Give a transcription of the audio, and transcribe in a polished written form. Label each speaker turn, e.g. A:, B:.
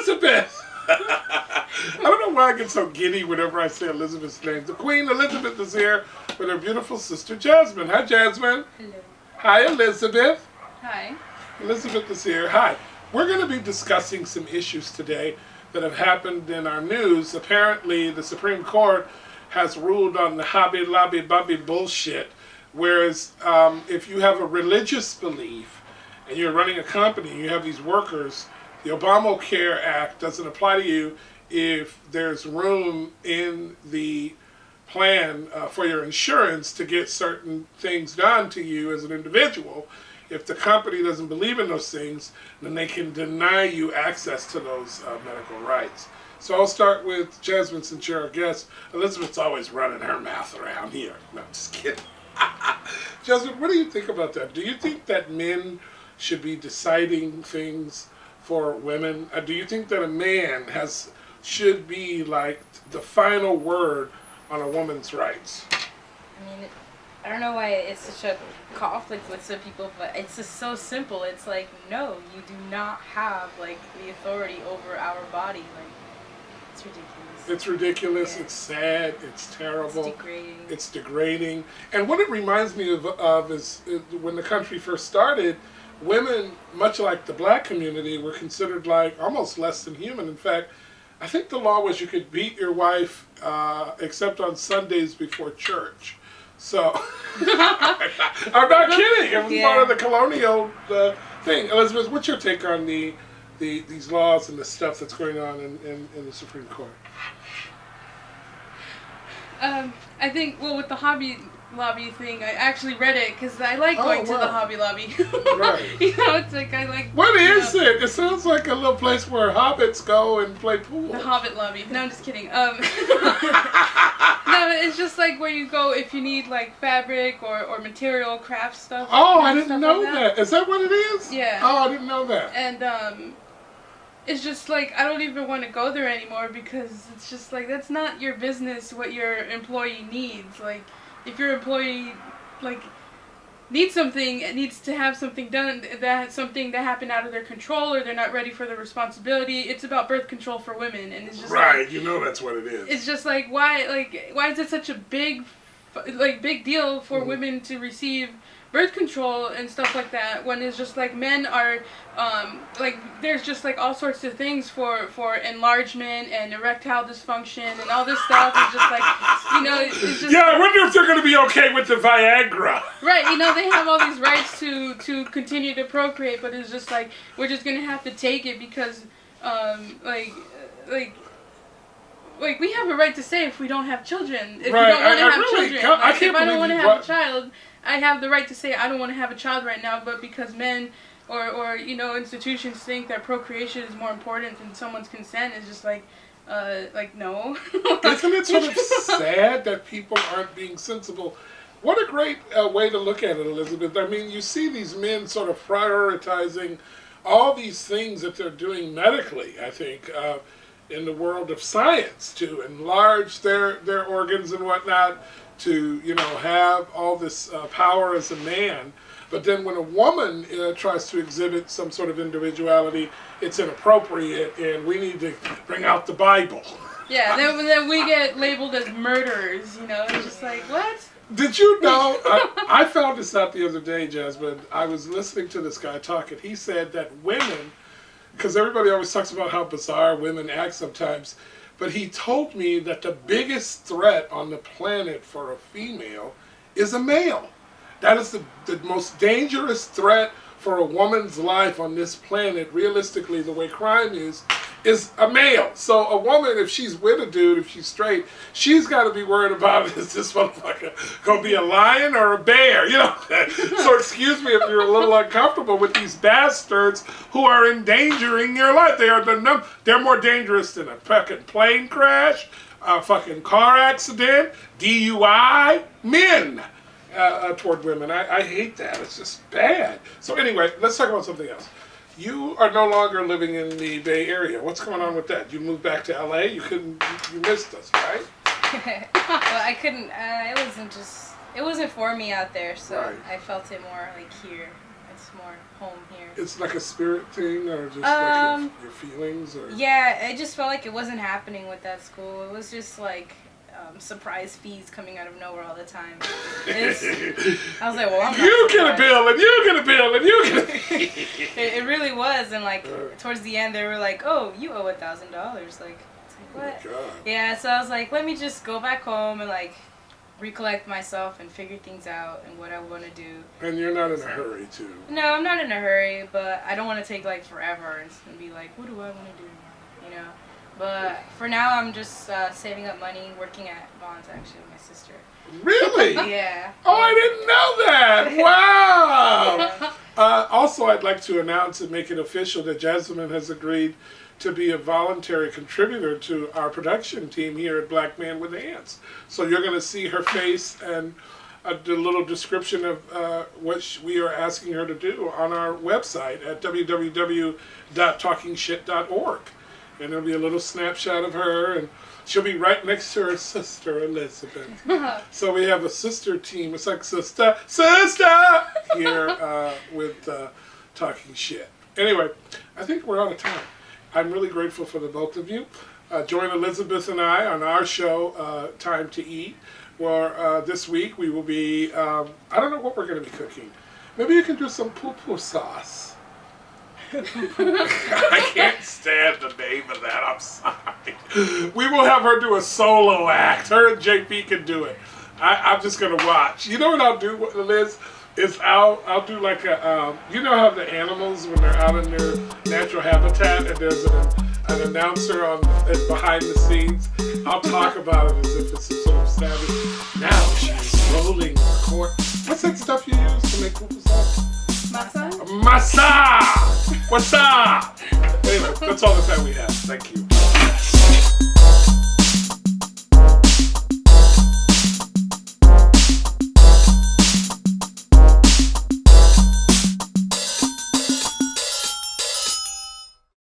A: Elizabeth! I don't know why I get so giddy whenever I say Elizabeth's name. The Queen Elizabeth is here with her beautiful sister Jasmin. Hi, Jasmin.
B: Hello.
A: Hi, Elizabeth.
B: Hi.
A: Elizabeth is here. Hi. We're going to be discussing some issues today that have happened in our news. Apparently, the Supreme Court has ruled on the Hobby Lobby Bobby bullshit. Whereas if you have a religious belief and you're running a company, you have these workers, the Obamacare Act doesn't apply to you if there's room in the plan for your insurance to get certain things done to you as an individual. If the company doesn't believe in those things, then they can deny you access to those medical rights. So I'll start with Jasmin since you're our guest. Elizabeth's always running her mouth around here. No, I'm just kidding. Jasmin, what do you think about that? Do you think that men should be deciding things for women? Do you think that a man should be like the final word on a woman's rights?
B: I mean, I don't know why it's such a conflict with some people, but it's just so simple. It's like, no, you do not have like the authority over our body. Like, it's ridiculous.
A: It's ridiculous.
B: Yeah.
A: It's sad. It's terrible.
B: It's degrading.
A: It's degrading. And what it reminds me of is when the country first started, women, much like the black community, were considered like almost less than human. In fact, I think the law was you could beat your wife except on Sundays before church. So, I'm not kidding. It was part of the colonial thing. Elizabeth, what's your take on these laws and the stuff that's going on in the Supreme Court?
B: I think, well, with the Hobby Lobby thing, I actually read it because I like going to the Hobby Lobby.
A: Right.
B: You know, it's like I like.
A: What is it? It sounds like a little place where hobbits go and play pool.
B: The Hobbit Lobby. No, I'm just kidding. No, it's just like where you go if you need like fabric or material, craft stuff.
A: Oh, I didn't know that. Is that what it is?
B: Yeah.
A: Oh, I didn't know that.
B: And it's just like I don't even want to go there anymore because it's just like that's not your business what your employee needs. Like if your employee like needs something, it needs to have something done, something that happened out of their control or they're not ready for the responsibility. It's about birth control for women, and it's just
A: right.
B: Like,
A: you know that's what it is.
B: It's just like why is it such a big deal for women to receive birth control and stuff like that when it's just like men are there's just like all sorts of things for enlargement and erectile dysfunction and all this stuff. It's just like, you know, it's just
A: yeah, I wonder if they're going to be okay with the Viagra.
B: right, you know, they have all these rights to continue to procreate, but it's just like we're just going to have to take it because like we have a right to say if we don't have children, if
A: right.
B: we don't want to have
A: really
B: children. Like,
A: I can't
B: if I don't want to
A: believe
B: have a child, I have the right to say I don't want to have a child right now, but because men or you know institutions think that procreation is more important than someone's consent, is just like no.
A: Isn't it sort of sad that people aren't being sensible? What a great way to look at it, Elizabeth. I mean, you see these men sort of prioritizing all these things that they're doing medically, I think, in the world of science to enlarge their organs and whatnot, to, you know, have all this power as a man. But then when a woman tries to exhibit some sort of individuality, it's inappropriate and we need to bring out the Bible.
B: Yeah, then we get labeled as murderers, you know, it's just like, what?
A: Did you know, I found this out the other day, Jasmin. I was listening to this guy talking. He said that women, because everybody always talks about how bizarre women act sometimes, but he told me that the biggest threat on the planet for a female is a male. That is the most dangerous threat for a woman's life on this planet, realistically, the way crime is a male. So a woman, if she's with a dude, if she's straight, she's got to be worried about, is this motherfucker going to be a lion or a bear? You know? So excuse me if you're a little uncomfortable with these bastards who are endangering your life. They're more dangerous than a fucking plane crash, a fucking car accident, DUI, men. Toward women. I hate that. It's just bad. So anyway, let's talk about something else. You are no longer living in the Bay Area. What's going on with that? You moved back to LA? You missed us, right?
B: Well, I couldn't, it wasn't for me out there, so right. I felt it more like here.
C: feels more home here.
A: It's like a spirit thing, or just
C: Um,
A: like your feelings, or
C: Yeah, I just felt like it wasn't happening with that school. It was just like surprise fees coming out of nowhere all the time. I was like, well, I'm not
A: you get a
C: surprised.
A: bill, and you get a bill, and you get a
C: It really was, and like towards the end, they were like, "Oh, you owe $1,000." Like, it's like
A: Oh
C: what?
A: my God.
C: Yeah, so I was like, let me just go back home and like recollect myself and figure things out and what I want to do.
A: And you're not in a hurry, too.
C: No, I'm not in a hurry, but I don't want to take like forever and be like, what do I want to do? You know. But for now, I'm just saving up money, working at Vaughn's actually with my sister.
A: Really?
C: Yeah.
A: Oh, I didn't know that. Wow. Also, I'd like to announce and make it official that Jasmin has agreed to be a voluntary contributor to our production team here at Black Man with Ants. So you're going to see her face and the little description of what we are asking her to do on our website at www.talkingshit.org. And there'll be a little snapshot of her, and she'll be right next to her sister, Elizabeth. So we have a sister team. It's like sister here with Talking Shit. Anyway, I think we're out of time. I'm really grateful for the both of you. Join Elizabeth and I on our show, Time to Eat, where this week we will be, I don't know what we're going to be cooking. Maybe you can do some poo-poo sauce. I can't stand the name of that. I'm sorry. We will have her do a solo act. Her and JP can do it. I'm just going to watch. You know what I'll do, Liz? Is I'll do like a, you know how the animals, when they're out in their natural habitat and there's an announcer on behind the scenes, I'll talk about it as if it's some sort of savage. Now she's rolling the court. What's that stuff you use to make poo-poo sauce?
B: Masa?
A: Masa! What's up? Anyway, that's all the time we have. Thank you.